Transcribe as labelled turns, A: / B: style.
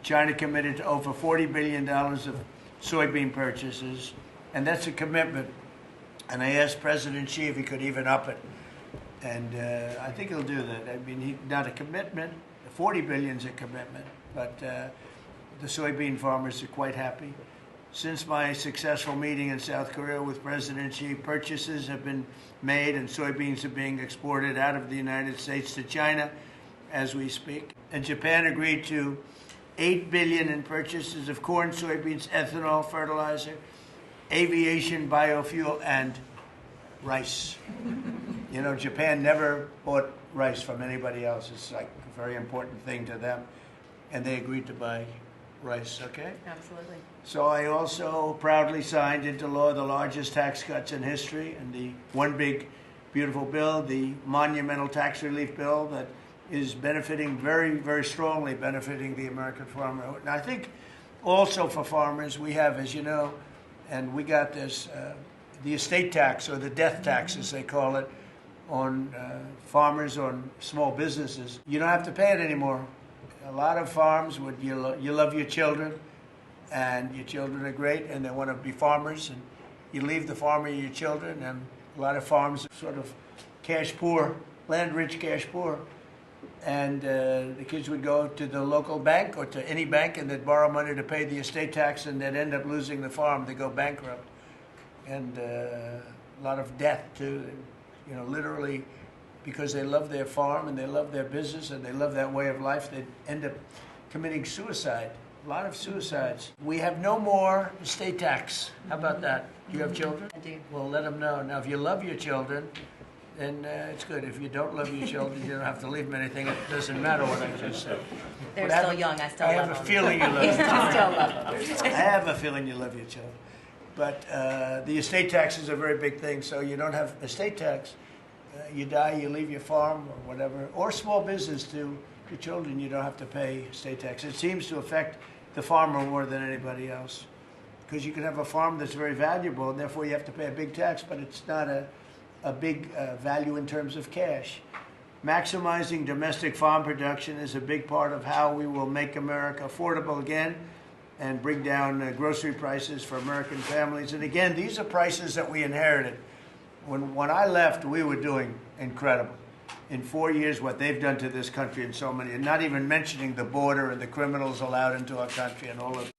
A: China committed to over $40 billion of soybean purchases, and that's a commitment. And I asked President Xi if he could even up it, and I think he'll do that. I mean, not a commitment. 40 billion is a commitment, but the soybean farmers are quite happy. Since my successful meeting in South Korea with President Xi, purchases have been made and soybeans are being exported out of the United States to China as we speak. And Japan agreed to $8 billion in purchases of corn, soybeans, ethanol, fertilizer, aviation, biofuel, and rice. You know, Japan never bought rice from anybody else. It's like a very important thing to them. And they agreed to buy rice, okay?
B: Absolutely.
A: So I also proudly signed into law the largest tax cuts in history, and the one big, beautiful bill, the monumental tax relief bill that is benefiting very, very strongly, benefiting the American farmer. And I think also for farmers, we have, as you know, and we got this, the estate tax, or the death tax, as they call it, on farmers, on small businesses. You don't have to pay it anymore. A lot of farms, you love your children, and your children are great, and they want to be farmers, and you leave the farm and your children, and a lot of farms are sort of cash poor, land-rich, cash poor, and the kids would go to the local bank or to any bank, and they'd borrow money to pay the estate tax, and they'd end up losing the farm. They go bankrupt, and a lot of death too, you know, literally. Because they love their farm and they love their business and they love that way of life, they end up committing suicide. A lot of suicides. We have no more estate tax. How about that? Do you have children?
B: I do.
A: Well, let them know. Now, if you love your children, then it's good. If you don't love your children, you don't have to leave them anything. It doesn't matter what I just said.
B: They're still young. I still love them.
A: I have a feeling you love them.
B: I still love them.
A: I have a feeling you love your children. But the estate tax is a very big thing, so you don't have estate tax. You die, you leave your farm or whatever, or small business to your children, you don't have to pay estate tax. It seems to affect the farmer more than anybody else, because you can have a farm that's very valuable, and therefore you have to pay a big tax, but it's not a big value in terms of cash. Maximizing domestic farm production is a big part of how we will make America affordable again and bring down grocery prices for American families. And again, these are prices that we inherited. When I left, we were doing incredible. In 4 years, what they've done to this country and so many, and not even mentioning the border and the criminals allowed into our country and all of